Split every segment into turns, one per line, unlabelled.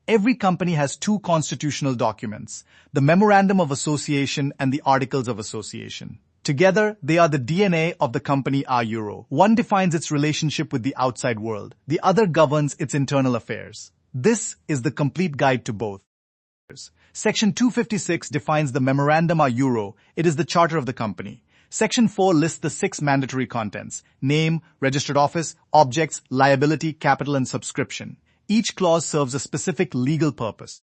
Every company has two constitutional documents, the Memorandum of Association and the Articles of Association. Together, they are the DNA of the company AOA. One defines its relationship with the outside world. The other governs its internal affairs. This is the complete guide to both. Section 256 defines the Memorandum AOA. It is the charter of the company. Section 4 lists the 6 mandatory contents: name, registered office, objects, liability, capital, and subscription. Each clause serves a specific legal purpose.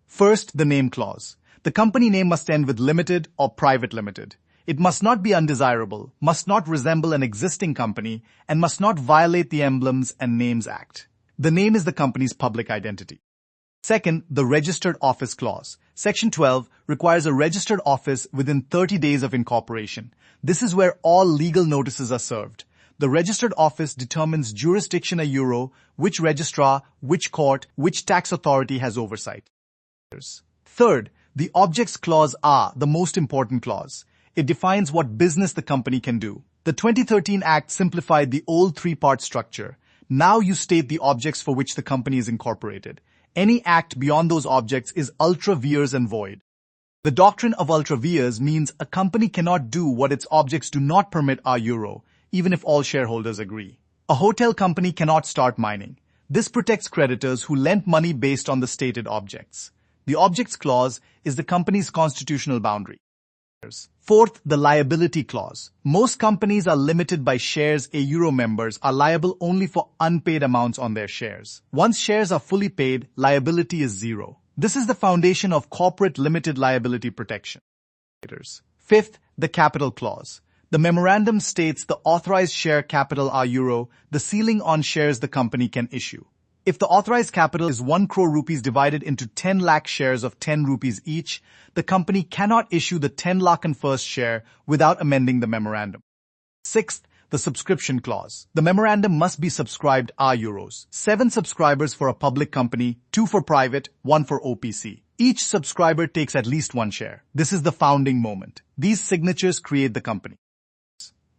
First, the name clause. The company name must end with limited or private limited. It must not be undesirable, must not resemble an existing company, and must not violate the Emblems and Names Act. The name is the company's public identity. Second, the registered office clause. Section 12 requires a registered office within 30 days of incorporation. This is where all legal notices are served. The registered office determines jurisdiction AOA, which registrar, which court, which tax authority has oversight. Third, the objects clause are the most important clause. It defines what business the company can do. The 2013 Act simplified the old 3-part structure. Now you state the objects for which the company is incorporated. Any act beyond those objects is ultra vires and void. The doctrine of ultra vires means a company cannot do what its objects do not permit AOA, even if all shareholders agree. A hotel company cannot start mining. This protects creditors who lent money based on the stated objects. The objects clause is the company's constitutional boundary. Fourth, the liability clause. Most companies are limited by shares. AOA members are liable only for unpaid amounts on their shares. Once shares are fully paid, liability is zero. This is the foundation of corporate limited liability protection. Fifth, the capital clause. The memorandum states the authorized share capital AOA, the ceiling on shares the company can issue. If the authorized capital is 1 crore rupees divided into 10 lakh shares of 10 rupees each, the company cannot issue the 10 lakh and first share without amending the memorandum. Sixth, the subscription clause. The memorandum must be subscribed AOA. 7 subscribers for a public company, 2 for private, 1 for OPC. Each subscriber takes at least 1 share. This is the founding moment. These signatures create the company.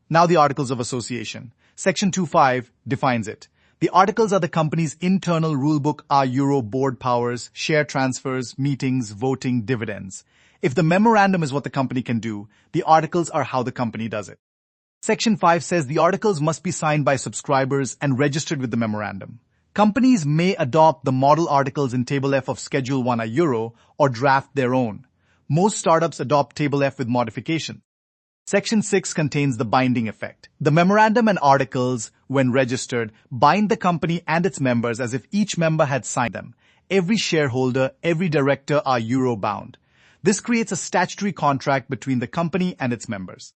Now the Articles of Association. Section 25 defines it. The articles are the company's internal rulebook. AOA board powers, share transfers, meetings, voting, dividends. If the memorandum is what the company can do, the articles are how the company does it. Section 5 says the articles must be signed by subscribers and registered with the memorandum. Companies may adopt the model articles in Table F of Schedule 1 AOA or draft their own. Most startups adopt Table F with modifications. Section 6 contains the binding effect. The memorandum and articles, when registered, bind the company and its members as if each member had signed them. Every shareholder, every director are euro-bound. This creates a statutory contract between the company and its members.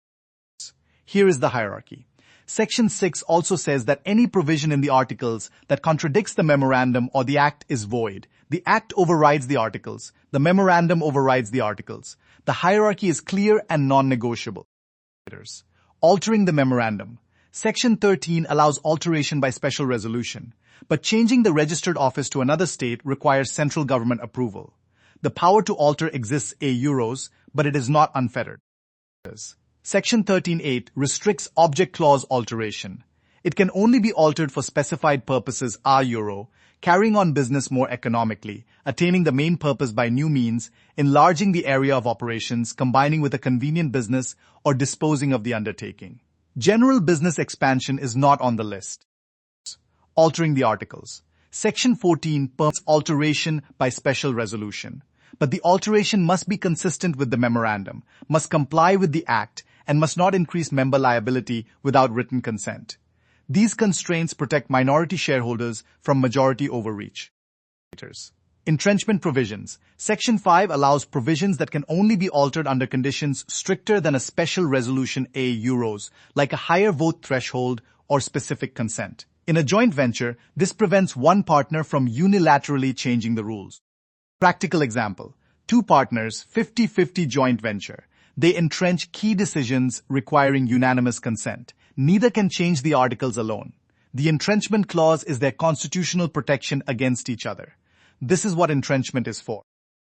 Here is the hierarchy. Section 6 also says that any provision in the articles that contradicts the memorandum or the act is void. The act overrides the articles. The memorandum overrides the articles. The hierarchy is clear and non-negotiable. Altering the memorandum. Section 13 allows alteration by special resolution, but changing the registered office to another state requires central government approval. The power to alter exists AOA, but it is not unfettered. Section 13.8 restricts object clause alteration. It can only be altered for specified purposes AOA, carrying on business more economically, attaining the main purpose by new means, enlarging the area of operations, combining with a convenient business, or disposing of the undertaking. General business expansion is not on the list. Altering the articles. Section 14 permits alteration by special resolution. But the alteration must be consistent with the memorandum, must comply with the act, and must not increase member liability without written consent. These constraints protect minority shareholders from majority overreach. Entrenchment provisions. Section 5 allows provisions that can only be altered under conditions stricter than a special resolution AOA, like a higher vote threshold or specific consent. In a joint venture, this prevents one partner from unilaterally changing the rules. Practical example. 2 partners, 50-50 joint venture. They entrench key decisions requiring unanimous consent. Neither can change the articles alone. The entrenchment clause is their constitutional protection against each other. This is what entrenchment is for.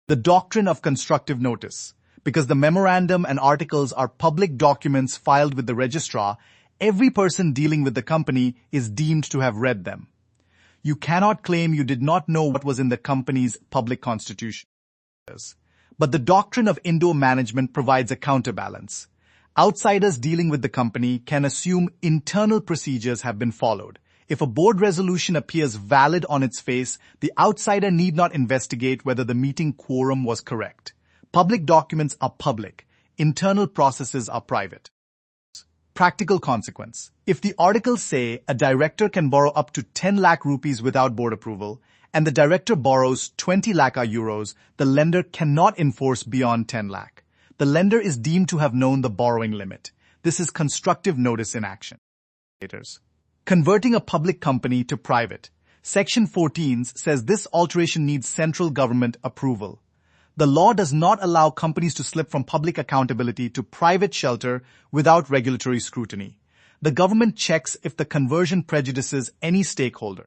The doctrine of constructive notice. Because the memorandum and articles are public documents filed with the registrar, every person dealing with the company is deemed to have read them. You cannot claim you did not know what was in the company's public constitution. But the doctrine of Indo management provides a counterbalance. Outsiders dealing with the company can assume internal procedures have been followed. If a board resolution appears valid on its face, the outsider need not investigate whether the meeting quorum was correct. Public documents are public. Internal processes are private. Practical consequence. If the articles say a director can borrow up to 10 lakh rupees without board approval, and the director borrows 20 lakh euros, the lender cannot enforce beyond 10 lakh. The lender is deemed to have known the borrowing limit. This is constructive notice in action. Converting a public company to private. Section 14 says this alteration needs central government approval. The law does not allow companies to slip from public accountability to private shelter without regulatory scrutiny. The government checks if the conversion prejudices any stakeholder.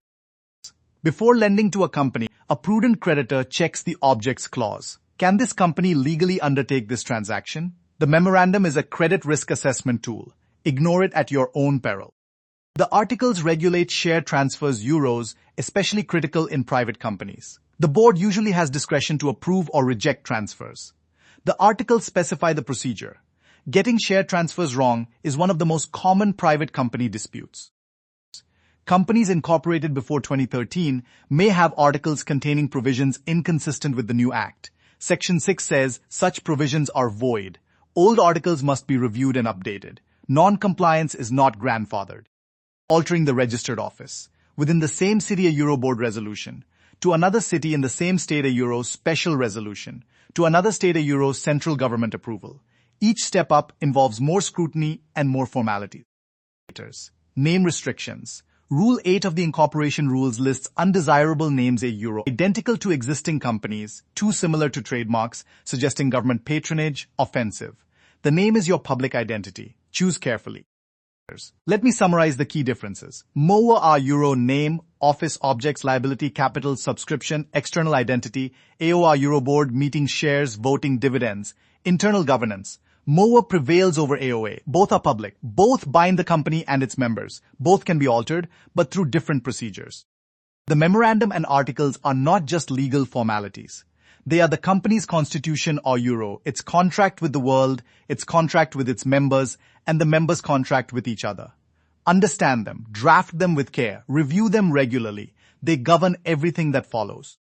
Before lending to a company, a prudent creditor checks the objects clause. Can this company legally undertake this transaction? The memorandum is a credit risk assessment tool. Ignore it at your own peril. The articles regulate share transfers euros, especially critical in private companies. The board usually has discretion to approve or reject transfers. The articles specify the procedure. Getting share transfers wrong is one of the most common private company disputes. Companies incorporated before 2013 may have articles containing provisions inconsistent with the new act. Section 6 says such provisions are void. Old articles must be reviewed and updated. Non-compliance is not grandfathered. Altering the registered office. Within the same city a Euro board resolution. To another city in the same state a Euro special resolution. To another state a Euro central government approval. Each step up involves more scrutiny and more formalities. Name restrictions. Rule 8 of the incorporation rules lists undesirable names a Euro identical to existing companies, too similar to trademarks, suggesting government patronage, offensive. The name is your public identity. Choose carefully. Let me summarize the key differences. MOA are Euro name, office objects, liability, capital, subscription, external identity. AOA Euro board, meeting shares, voting dividends. Internal governance. MOA prevails over AOA. Both are public. Both bind the company and its members. Both can be altered, but through different procedures. The memorandum and articles are not just legal formalities. They are the company's constitution or Euro, its contract with the world, its contract with its members, and the members' contract with each other. Understand them, draft them with care, review them regularly. They govern everything that follows.